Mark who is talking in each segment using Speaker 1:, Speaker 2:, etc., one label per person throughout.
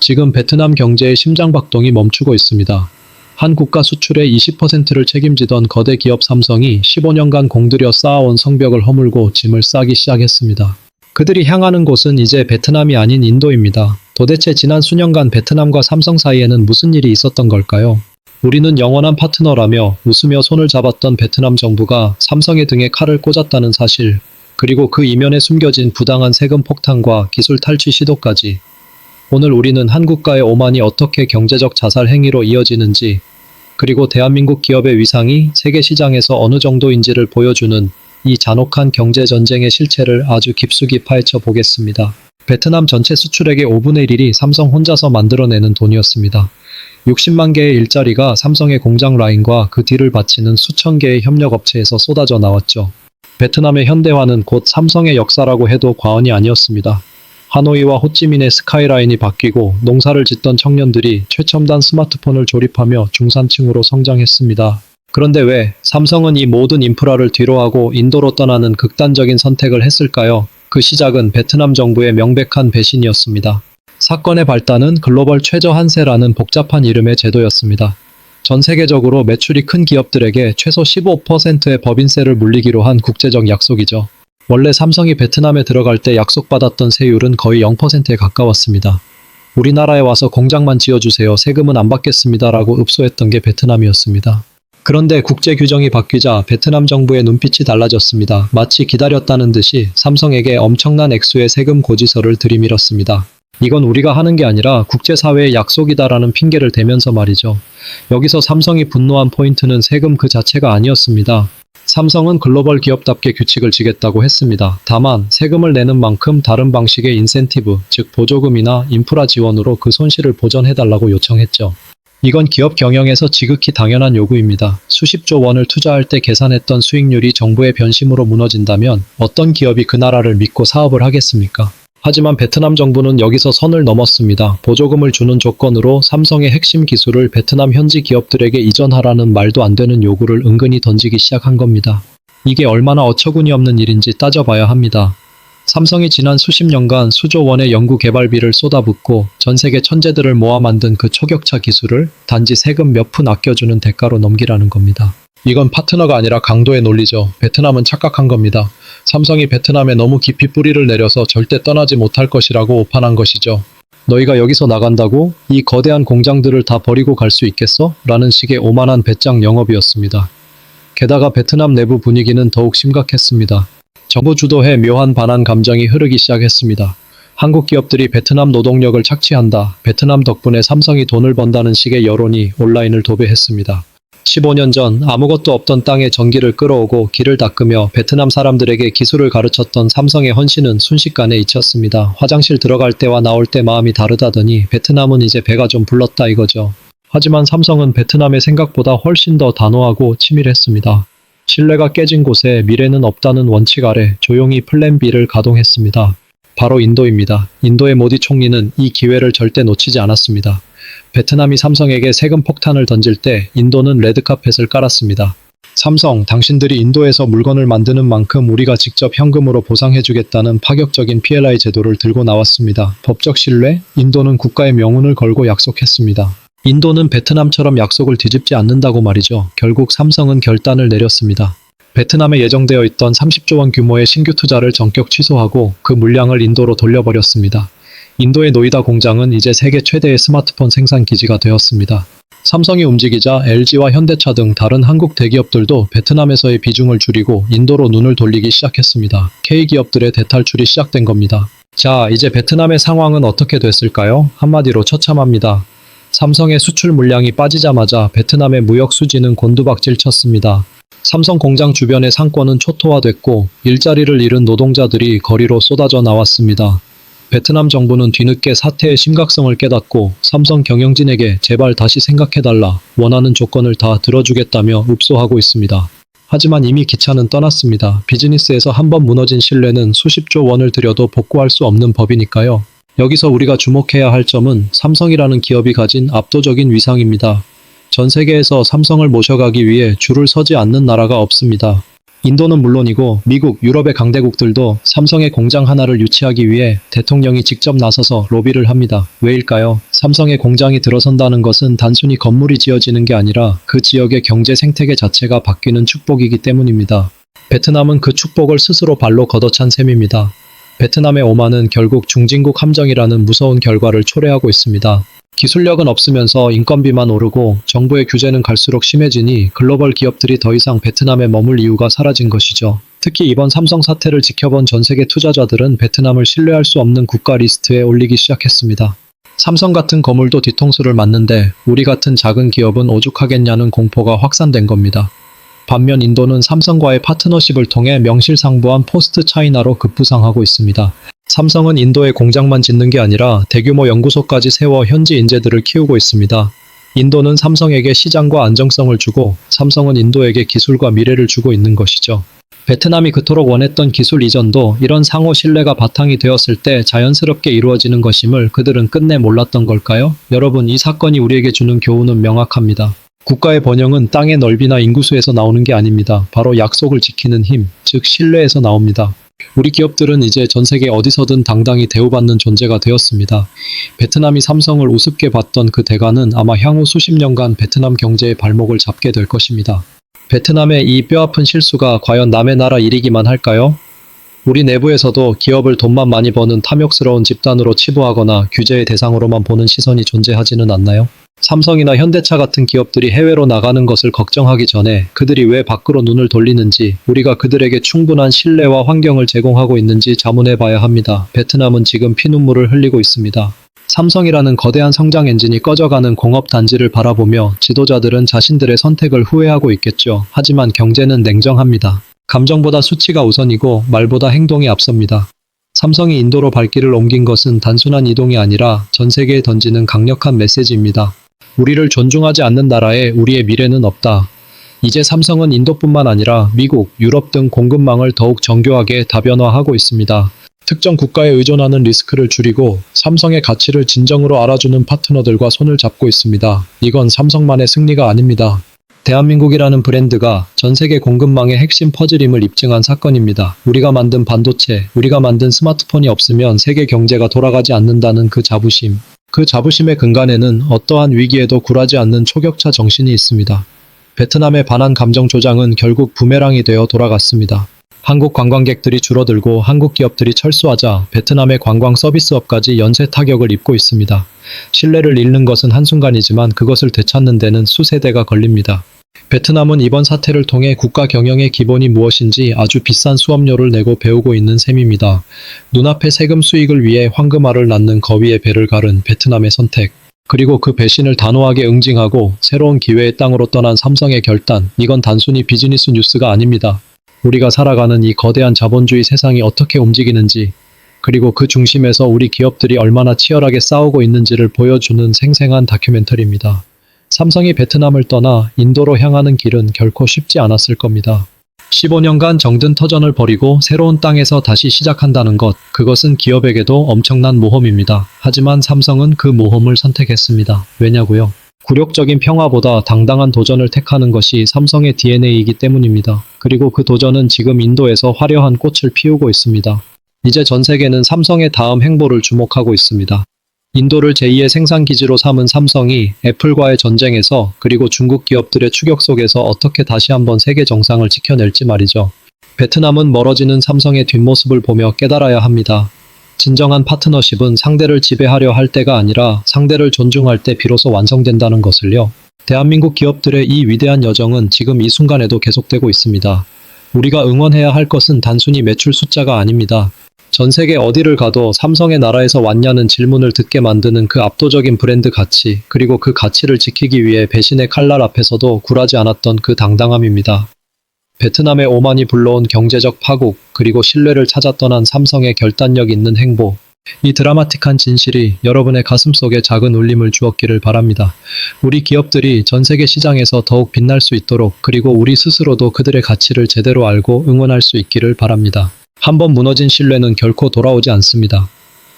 Speaker 1: 지금 베트남 경제의 심장박동이 멈추고 있습니다. 한 국가 수출의 20%를 책임지던 거대 기업 삼성이 15년간 공들여 쌓아온 성벽을 허물고 짐을 싸기 시작했습니다. 그들이 향하는 곳은 이제 베트남이 아닌 인도입니다. 도대체 지난 수년간 베트남과 삼성 사이에는 무슨 일이 있었던 걸까요? 우리는 영원한 파트너라며 웃으며 손을 잡았던 베트남 정부가 삼성의 등에 칼을 꽂았다는 사실, 그리고 그 이면에 숨겨진 부당한 세금 폭탄과 기술 탈취 시도까지. 오늘 우리는 한국과의 오만이 어떻게 경제적 자살 행위로 이어지는지, 그리고 대한민국 기업의 위상이 세계 시장에서 어느 정도인지를 보여주는 이 잔혹한 경제전쟁의 실체를 아주 깊숙이 파헤쳐 보겠습니다. 베트남 전체 수출액의 5분의 1이 삼성 혼자서 만들어내는 돈이었습니다. 60만 개의 일자리가 삼성의 공장 라인과 그 뒤를 바치는 수천 개의 협력업체에서 쏟아져 나왔죠. 베트남의 현대화는 곧 삼성의 역사라고 해도 과언이 아니었습니다. 하노이와 호찌민의 스카이라인이 바뀌고 농사를 짓던 청년들이 최첨단 스마트폰을 조립하며 중산층으로 성장했습니다. 그런데 왜 삼성은 이 모든 인프라를 뒤로하고 인도로 떠나는 극단적인 선택을 했을까요? 그 시작은 베트남 정부의 명백한 배신이었습니다. 사건의 발단은 글로벌 최저 한세라는 복잡한 이름의 제도였습니다. 전 세계적으로 매출이 큰 기업들에게 최소 15%의 법인세를 물리기로 한 국제적 약속이죠. 원래 삼성이 베트남에 들어갈 때 약속받았던 세율은 거의 0%에 가까웠습니다. 우리나라에 와서 공장만 지어주세요. 세금은 안 받겠습니다라고 읍소했던 게 베트남이었습니다. 그런데 국제 규정이 바뀌자 베트남 정부의 눈빛이 달라졌습니다. 마치 기다렸다는 듯이 삼성에게 엄청난 액수의 세금 고지서를 들이밀었습니다. 이건 우리가 하는 게 아니라 국제사회의 약속이다라는 핑계를 대면서 말이죠. 여기서 삼성이 분노한 포인트는 세금 그 자체가 아니었습니다. 삼성은 글로벌 기업답게 규칙을 지겠다고 했습니다. 다만 세금을 내는 만큼 다른 방식의 인센티브, 즉 보조금이나 인프라 지원으로 그 손실을 보전해달라고 요청했죠. 이건 기업 경영에서 지극히 당연한 요구입니다. 수십조 원을 투자할 때 계산했던 수익률이 정부의 변심으로 무너진다면 어떤 기업이 그 나라를 믿고 사업을 하겠습니까? 하지만 베트남 정부는 여기서 선을 넘었습니다. 보조금을 주는 조건으로 삼성의 핵심 기술을 베트남 현지 기업들에게 이전하라는 말도 안 되는 요구를 은근히 던지기 시작한 겁니다. 이게 얼마나 어처구니 없는 일인지 따져봐야 합니다. 삼성이 지난 수십 년간 수조 원의 연구 개발비를 쏟아붓고 전 세계 천재들을 모아 만든 그 초격차 기술을 단지 세금 몇 푼 아껴주는 대가로 넘기라는 겁니다. 이건 파트너가 아니라 강도의 논리죠. 베트남은 착각한 겁니다. 삼성이 베트남에 너무 깊이 뿌리를 내려서 절대 떠나지 못할 것이라고 오판한 것이죠. 너희가 여기서 나간다고? 이 거대한 공장들을 다 버리고 갈 수 있겠어? 라는 식의 오만한 배짱 영업이었습니다. 게다가 베트남 내부 분위기는 더욱 심각했습니다. 정부 주도해 묘한 반한 감정이 흐르기 시작했습니다. 한국 기업들이 베트남 노동력을 착취한다. 베트남 덕분에 삼성이 돈을 번다는 식의 여론이 온라인을 도배했습니다. 15년 전 아무것도 없던 땅에 전기를 끌어오고 길을 닦으며 베트남 사람들에게 기술을 가르쳤던 삼성의 헌신은 순식간에 잊혔습니다. 화장실 들어갈 때와 나올 때 마음이 다르다더니 베트남은 이제 배가 좀 불렀다 이거죠. 하지만 삼성은 베트남의 생각보다 훨씬 더 단호하고 치밀했습니다. 신뢰가 깨진 곳에 미래는 없다는 원칙 아래 조용히 플랜 B를 가동했습니다. 바로 인도입니다. 인도의 모디 총리는 이 기회를 절대 놓치지 않았습니다. 베트남이 삼성에게 세금 폭탄을 던질 때 인도는 레드카펫을 깔았습니다. 삼성, 당신들이 인도에서 물건을 만드는 만큼 우리가 직접 현금으로 보상해주겠다는 파격적인 PLI 제도를 들고 나왔습니다. 법적 신뢰? 인도는 국가의 명운을 걸고 약속했습니다. 인도는 베트남처럼 약속을 뒤집지 않는다고 말이죠. 결국 삼성은 결단을 내렸습니다. 베트남에 예정되어 있던 30조 원 규모의 신규 투자를 전격 취소하고 그 물량을 인도로 돌려버렸습니다. 인도의 노이다 공장은 이제 세계 최대의 스마트폰 생산 기지가 되었습니다. 삼성이 움직이자 LG와 현대차 등 다른 한국 대기업들도 베트남에서의 비중을 줄이고 인도로 눈을 돌리기 시작했습니다. K기업들의 대탈출이 시작된 겁니다. 자, 이제 베트남의 상황은 어떻게 됐을까요? 한마디로 처참합니다. 삼성의 수출 물량이 빠지자마자 베트남의 무역 수지는 곤두박질 쳤습니다. 삼성 공장 주변의 상권은 초토화됐고 일자리를 잃은 노동자들이 거리로 쏟아져 나왔습니다. 베트남 정부는 뒤늦게 사태의 심각성을 깨닫고 삼성 경영진에게 제발 다시 생각해달라, 원하는 조건을 다 들어주겠다며 읍소하고 있습니다. 하지만 이미 기차는 떠났습니다. 비즈니스에서 한번 무너진 신뢰는 수십조 원을 들여도 복구할 수 없는 법이니까요. 여기서 우리가 주목해야 할 점은 삼성이라는 기업이 가진 압도적인 위상입니다. 전 세계에서 삼성을 모셔가기 위해 줄을 서지 않는 나라가 없습니다. 인도는 물론이고 미국, 유럽의 강대국들도 삼성의 공장 하나를 유치하기 위해 대통령이 직접 나서서 로비를 합니다. 왜일까요? 삼성의 공장이 들어선다는 것은 단순히 건물이 지어지는 게 아니라 그 지역의 경제 생태계 자체가 바뀌는 축복이기 때문입니다. 베트남은 그 축복을 스스로 발로 걷어찬 셈입니다. 베트남의 오만은 결국 중진국 함정이라는 무서운 결과를 초래하고 있습니다. 기술력은 없으면서 인건비만 오르고 정부의 규제는 갈수록 심해지니 글로벌 기업들이 더 이상 베트남에 머물 이유가 사라진 것이죠. 특히 이번 삼성 사태를 지켜본 전 세계 투자자들은 베트남을 신뢰할 수 없는 국가 리스트에 올리기 시작했습니다. 삼성 같은 거물도 뒤통수를 맞는데 우리 같은 작은 기업은 오죽하겠냐는 공포가 확산된 겁니다. 반면 인도는 삼성과의 파트너십을 통해 명실상부한 포스트 차이나로 급부상하고 있습니다. 삼성은 인도에 공장만 짓는 게 아니라 대규모 연구소까지 세워 현지 인재들을 키우고 있습니다. 인도는 삼성에게 시장과 안정성을 주고 삼성은 인도에게 기술과 미래를 주고 있는 것이죠. 베트남이 그토록 원했던 기술 이전도 이런 상호 신뢰가 바탕이 되었을 때 자연스럽게 이루어지는 것임을 그들은 끝내 몰랐던 걸까요? 여러분, 이 사건이 우리에게 주는 교훈은 명확합니다. 국가의 번영은 땅의 넓이나 인구수에서 나오는 게 아닙니다. 바로 약속을 지키는 힘, 즉 신뢰에서 나옵니다. 우리 기업들은 이제 전 세계 어디서든 당당히 대우받는 존재가 되었습니다. 베트남이 삼성을 우습게 봤던 그 대가는 아마 향후 수십 년간 베트남 경제의 발목을 잡게 될 것입니다. 베트남의 이 뼈아픈 실수가 과연 남의 나라 일이기만 할까요? 우리 내부에서도 기업을 돈만 많이 버는 탐욕스러운 집단으로 치부하거나 규제의 대상으로만 보는 시선이 존재하지는 않나요? 삼성이나 현대차 같은 기업들이 해외로 나가는 것을 걱정하기 전에 그들이 왜 밖으로 눈을 돌리는지, 우리가 그들에게 충분한 신뢰와 환경을 제공하고 있는지 자문해 봐야 합니다. 베트남은 지금 피눈물을 흘리고 있습니다. 삼성이라는 거대한 성장 엔진이 꺼져가는 공업 단지를 바라보며 지도자들은 자신들의 선택을 후회하고 있겠죠. 하지만 경제는 냉정합니다. 감정보다 수치가 우선이고 말보다 행동이 앞섭니다. 삼성이 인도로 발길을 옮긴 것은 단순한 이동이 아니라 전 세계에 던지는 강력한 메시지입니다. 우리를 존중하지 않는 나라에 우리의 미래는 없다. 이제 삼성은 인도뿐만 아니라 미국, 유럽 등 공급망을 더욱 정교하게 다변화하고 있습니다. 특정 국가에 의존하는 리스크를 줄이고 삼성의 가치를 진정으로 알아주는 파트너들과 손을 잡고 있습니다. 이건 삼성만의 승리가 아닙니다. 대한민국이라는 브랜드가 전 세계 공급망의 핵심 퍼즐임을 입증한 사건입니다. 우리가 만든 반도체, 우리가 만든 스마트폰이 없으면 세계 경제가 돌아가지 않는다는 그 자부심. 그 자부심의 근간에는 어떠한 위기에도 굴하지 않는 초격차 정신이 있습니다. 베트남의 반한 감정 조장은 결국 부메랑이 되어 돌아갔습니다. 한국 관광객들이 줄어들고 한국 기업들이 철수하자 베트남의 관광 서비스업까지 연쇄 타격을 입고 있습니다. 신뢰를 잃는 것은 한순간이지만 그것을 되찾는 데는 수세대가 걸립니다. 베트남은 이번 사태를 통해 국가 경영의 기본이 무엇인지 아주 비싼 수업료를 내고 배우고 있는 셈입니다. 눈앞의 세금 수익을 위해 황금알을 낳는 거위의 배를 가른 베트남의 선택. 그리고 그 배신을 단호하게 응징하고 새로운 기회의 땅으로 떠난 삼성의 결단. 이건 단순히 비즈니스 뉴스가 아닙니다. 우리가 살아가는 이 거대한 자본주의 세상이 어떻게 움직이는지, 그리고 그 중심에서 우리 기업들이 얼마나 치열하게 싸우고 있는지를 보여주는 생생한 다큐멘터리입니다. 삼성이 베트남을 떠나 인도로 향하는 길은 결코 쉽지 않았을 겁니다. 15년간 정든 터전을 벌이고 새로운 땅에서 다시 시작한다는 것, 그것은 기업에게도 엄청난 모험입니다. 하지만 삼성은 그 모험을 선택했습니다. 왜냐고요? 굴욕적인 평화보다 당당한 도전을 택하는 것이 삼성의 DNA이기 때문입니다. 그리고 그 도전은 지금 인도에서 화려한 꽃을 피우고 있습니다. 이제 전 세계는 삼성의 다음 행보를 주목하고 있습니다. 인도를 제2의 생산기지로 삼은 삼성이 애플과의 전쟁에서, 그리고 중국 기업들의 추격 속에서 어떻게 다시 한번 세계 정상을 지켜낼지 말이죠. 베트남은 멀어지는 삼성의 뒷모습을 보며 깨달아야 합니다. 진정한 파트너십은 상대를 지배하려 할 때가 아니라 상대를 존중할 때 비로소 완성된다는 것을요. 대한민국 기업들의 이 위대한 여정은 지금 이 순간에도 계속되고 있습니다. 우리가 응원해야 할 것은 단순히 매출 숫자가 아닙니다. 전 세계 어디를 가도 삼성의 나라에서 왔냐는 질문을 듣게 만드는 그 압도적인 브랜드 가치, 그리고 그 가치를 지키기 위해 배신의 칼날 앞에서도 굴하지 않았던 그 당당함입니다. 베트남의 오만이 불러온 경제적 파국, 그리고 신뢰를 찾아 떠난 삼성의 결단력 있는 행보. 이 드라마틱한 진실이 여러분의 가슴속에 작은 울림을 주었기를 바랍니다. 우리 기업들이 전 세계 시장에서 더욱 빛날 수 있도록, 그리고 우리 스스로도 그들의 가치를 제대로 알고 응원할 수 있기를 바랍니다. 한번 무너진 신뢰는 결코 돌아오지 않습니다.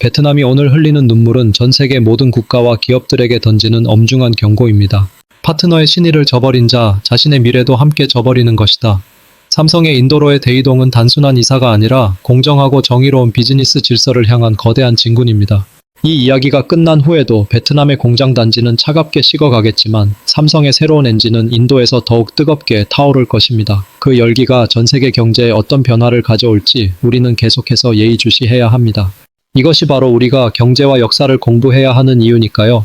Speaker 1: 베트남이 오늘 흘리는 눈물은 전 세계 모든 국가와 기업들에게 던지는 엄중한 경고입니다. 파트너의 신의를 저버린 자, 자신의 미래도 함께 저버리는 것이다. 삼성의 인도로의 대이동은 단순한 이사가 아니라 공정하고 정의로운 비즈니스 질서를 향한 거대한 진군입니다. 이 이야기가 끝난 후에도 베트남의 공장 단지는 차갑게 식어가겠지만 삼성의 새로운 엔진은 인도에서 더욱 뜨겁게 타오를 것입니다. 그 열기가 전 세계 경제에 어떤 변화를 가져올지 우리는 계속해서 예의주시해야 합니다. 이것이 바로 우리가 경제와 역사를 공부해야 하는 이유니까요.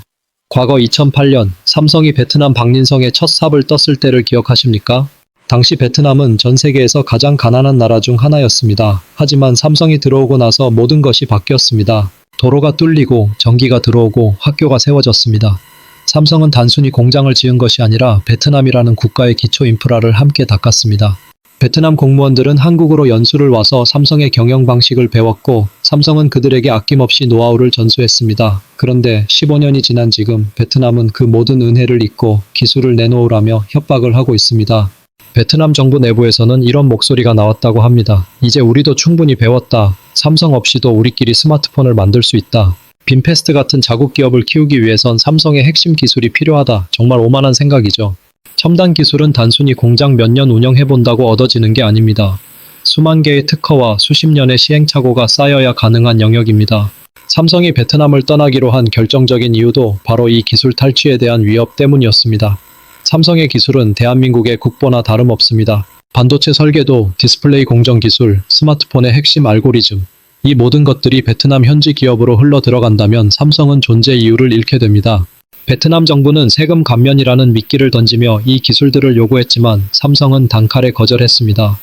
Speaker 1: 과거 2008년 삼성이 베트남 박린성에 첫 삽을 떴을 때를 기억하십니까? 당시 베트남은 전 세계에서 가장 가난한 나라 중 하나였습니다. 하지만 삼성이 들어오고 나서 모든 것이 바뀌었습니다. 도로가 뚫리고 전기가 들어오고 학교가 세워졌습니다. 삼성은 단순히 공장을 지은 것이 아니라 베트남이라는 국가의 기초 인프라를 함께 닦았습니다. 베트남 공무원들은 한국으로 연수를 와서 삼성의 경영 방식을 배웠고 삼성은 그들에게 아낌없이 노하우를 전수했습니다. 그런데 15년이 지난 지금 베트남은 그 모든 은혜를 잊고 기술을 내놓으라며 협박을 하고 있습니다. 베트남 정부 내부에서는 이런 목소리가 나왔다고 합니다. 이제 우리도 충분히 배웠다. 삼성 없이도 우리끼리 스마트폰을 만들 수 있다. 빈패스트 같은 자국 기업을 키우기 위해선 삼성의 핵심 기술이 필요하다. 정말 오만한 생각이죠. 첨단 기술은 단순히 공장 몇 년 운영해본다고 얻어지는 게 아닙니다. 수만 개의 특허와 수십 년의 시행착오가 쌓여야 가능한 영역입니다. 삼성이 베트남을 떠나기로 한 결정적인 이유도 바로 이 기술 탈취에 대한 위협 때문이었습니다. 삼성의 기술은 대한민국의 국보나 다름없습니다. 반도체 설계도, 디스플레이 공정 기술, 스마트폰의 핵심 알고리즘. 이 모든 것들이 베트남 현지 기업으로 흘러 들어간다면 삼성은 존재 이유를 잃게 됩니다. 베트남 정부는 세금 감면이라는 미끼를 던지며 이 기술들을 요구했지만 삼성은 단칼에 거절했습니다.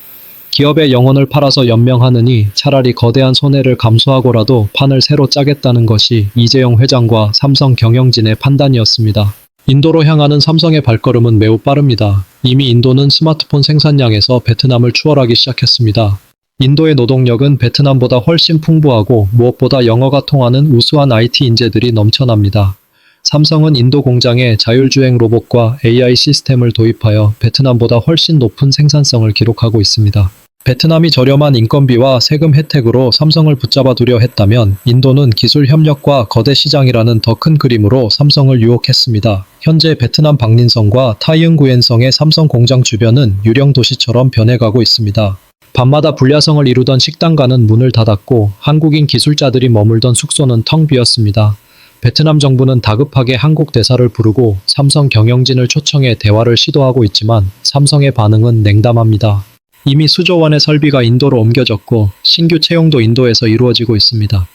Speaker 1: 기업의 영혼을 팔아서 연명하느니 차라리 거대한 손해를 감수하고라도 판을 새로 짜겠다는 것이 이재용 회장과 삼성 경영진의 판단이었습니다. 인도로 향하는 삼성의 발걸음은 매우 빠릅니다. 이미 인도는 스마트폰 생산량에서 베트남을 추월하기 시작했습니다. 인도의 노동력은 베트남보다 훨씬 풍부하고 무엇보다 영어가 통하는 우수한 IT 인재들이 넘쳐납니다. 삼성은 인도 공장에 자율주행 로봇과 AI 시스템을 도입하여 베트남보다 훨씬 높은 생산성을 기록하고 있습니다. 베트남이 저렴한 인건비와 세금 혜택으로 삼성을 붙잡아 두려 했다면 인도는 기술 협력과 거대 시장이라는 더 큰 그림으로 삼성을 유혹했습니다. 현재 베트남 박린성과 타이응 구엔성의 삼성 공장 주변은 유령 도시처럼 변해가고 있습니다. 밤마다 불야성을 이루던 식당가는 문을 닫았고 한국인 기술자들이 머물던 숙소는 텅 비었습니다. 베트남 정부는 다급하게 한국 대사를 부르고 삼성 경영진을 초청해 대화를 시도하고 있지만 삼성의 반응은 냉담합니다. 이미 수조 원의 설비가 인도로 옮겨졌고 신규 채용도 인도에서 이루어지고 있습니다.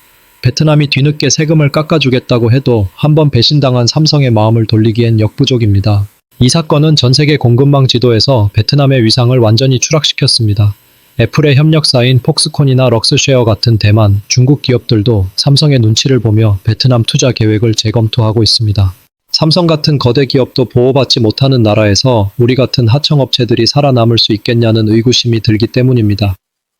Speaker 1: 베트남이 뒤늦게 세금을 깎아주겠다고 해도 한번 배신당한 삼성의 마음을 돌리기엔 역부족입니다. 이 사건은 전 세계 공급망 지도에서 베트남의 위상을 완전히 추락시켰습니다. 애플의 협력사인 폭스콘이나 럭스쉐어 같은 대만, 중국 기업들도 삼성의 눈치를 보며 베트남 투자 계획을 재검토하고 있습니다. 삼성 같은 거대 기업도 보호받지 못하는 나라에서 우리 같은 하청업체들이 살아남을 수 있겠냐는 의구심이 들기 때문입니다.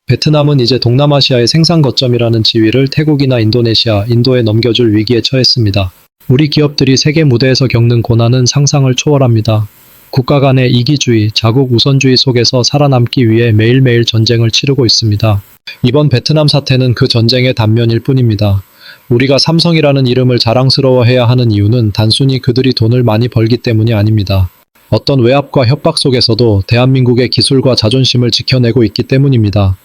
Speaker 1: 베트남은 이제 동남아시아의 생산 거점이라는 지위를 태국이나 인도네시아, 인도에 넘겨줄 위기에 처했습니다. 우리 기업들이 세계 무대에서 겪는 고난은 상상을 초월합니다. 국가 간의 이기주의, 자국 우선주의 속에서 살아남기 위해 매일매일 전쟁을 치르고 있습니다. 이번 베트남 사태는 그 전쟁의 단면일 뿐입니다. 우리가 삼성이라는 이름을 자랑스러워해야 하는 이유는 단순히 그들이 돈을 많이 벌기 때문이 아닙니다. 어떤 외압과 협박 속에서도 대한민국의 기술과 자존심을 지켜내고 있기 때문입니다.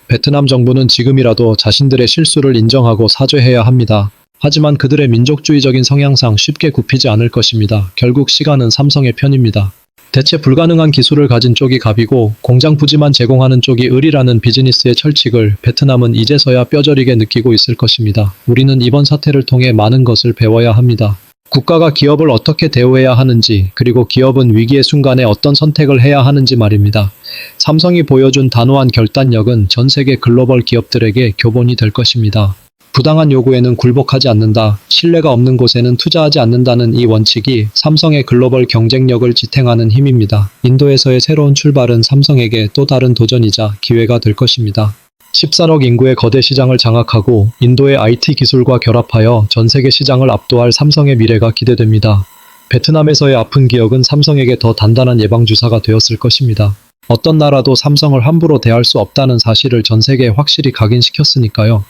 Speaker 1: 베트남 정부는 지금이라도 자신들의 실수를 인정하고 사죄해야 합니다. 하지만 그들의 민족주의적인 성향상 쉽게 굽히지 않을 것입니다. 결국 시간은 삼성의 편입니다. 대체 불가능한 기술을 가진 쪽이 갑이고 공장 부지만 제공하는 쪽이 을이라는 비즈니스의 철칙을 베트남은 이제서야 뼈저리게 느끼고 있을 것입니다. 우리는 이번 사태를 통해 많은 것을 배워야 합니다. 국가가 기업을 어떻게 대우해야 하는지, 그리고 기업은 위기의 순간에 어떤 선택을 해야 하는지 말입니다. 삼성이 보여준 단호한 결단력은 전 세계 글로벌 기업들에게 교본이 될 것입니다. 부당한 요구에는 굴복하지 않는다, 신뢰가 없는 곳에는 투자하지 않는다는 이 원칙이 삼성의 글로벌 경쟁력을 지탱하는 힘입니다. 인도에서의 새로운 출발은 삼성에게 또 다른 도전이자 기회가 될 것입니다. 14억 인구의 거대 시장을 장악하고 인도의 IT 기술과 결합하여 전 세계 시장을 압도할 삼성의 미래가 기대됩니다. 베트남에서의 아픈 기억은 삼성에게 더 단단한 예방주사가 되었을 것입니다. 어떤 나라도 삼성을 함부로 대할 수 없다는 사실을 전 세계에 확실히 각인시켰으니까요.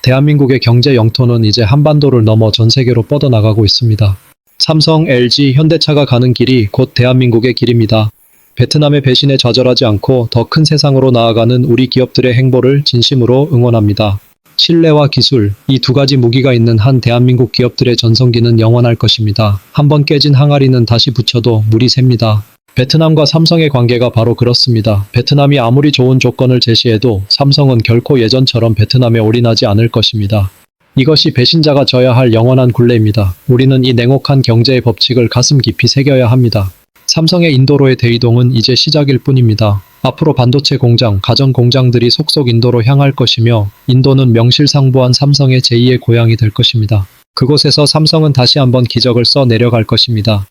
Speaker 1: 대한민국의 경제 영토는 이제 한반도를 넘어 전 세계로 뻗어나가고 있습니다. 삼성, LG, 현대차가 가는 길이 곧 대한민국의 길입니다. 베트남의 배신에 좌절하지 않고 더 큰 세상으로 나아가는 우리 기업들의 행보를 진심으로 응원합니다. 신뢰와 기술, 이 두 가지 무기가 있는 한 대한민국 기업들의 전성기는 영원할 것입니다. 한번 깨진 항아리는 다시 붙여도 물이 셉니다. 베트남과 삼성의 관계가 바로 그렇습니다. 베트남이 아무리 좋은 조건을 제시해도 삼성은 결코 예전처럼 베트남에 올인하지 않을 것입니다. 이것이 배신자가 져야 할 영원한 굴레입니다. 우리는 이 냉혹한 경제의 법칙을 가슴 깊이 새겨야 합니다. 삼성의 인도로의 대이동은 이제 시작일 뿐입니다. 앞으로 반도체 공장, 가전 공장들이 속속 인도로 향할 것이며 인도는 명실상부한 삼성의 제2의 고향이 될 것입니다. 그곳에서 삼성은 다시 한번 기적을 써 내려갈 것입니다.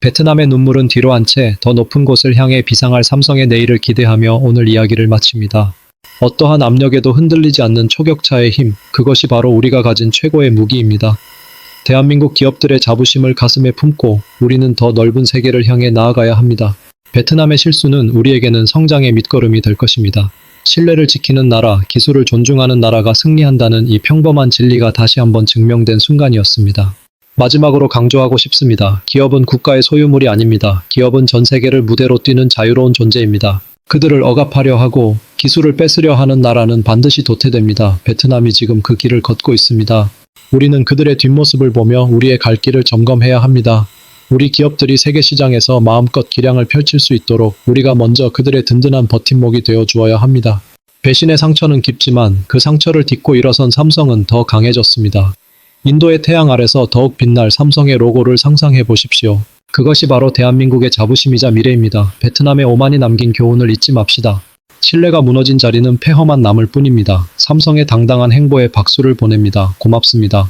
Speaker 1: 베트남의 눈물은 뒤로 한 채 더 높은 곳을 향해 비상할 삼성의 내일을 기대하며 오늘 이야기를 마칩니다. 어떠한 압력에도 흔들리지 않는 초격차의 힘, 그것이 바로 우리가 가진 최고의 무기입니다. 대한민국 기업들의 자부심을 가슴에 품고 우리는 더 넓은 세계를 향해 나아가야 합니다. 베트남의 실수는 우리에게는 성장의 밑거름이 될 것입니다. 신뢰를 지키는 나라, 기술을 존중하는 나라가 승리한다는 이 평범한 진리가 다시 한번 증명된 순간이었습니다. 마지막으로 강조하고 싶습니다. 기업은 국가의 소유물이 아닙니다. 기업은 전 세계를 무대로 뛰는 자유로운 존재입니다. 그들을 억압하려 하고 기술을 뺏으려 하는 나라는 반드시 도태됩니다. 베트남이 지금 그 길을 걷고 있습니다. 우리는 그들의 뒷모습을 보며 우리의 갈 길을 점검해야 합니다. 우리 기업들이 세계 시장에서 마음껏 기량을 펼칠 수 있도록 우리가 먼저 그들의 든든한 버팀목이 되어 주어야 합니다. 배신의 상처는 깊지만 그 상처를 딛고 일어선 삼성은 더 강해졌습니다. 인도의 태양 아래서 더욱 빛날 삼성의 로고를 상상해 보십시오. 그것이 바로 대한민국의 자부심이자 미래입니다. 베트남의 오만이 남긴 교훈을 잊지 맙시다. 신뢰가 무너진 자리는 폐허만 남을 뿐입니다. 삼성의 당당한 행보에 박수를 보냅니다. 고맙습니다.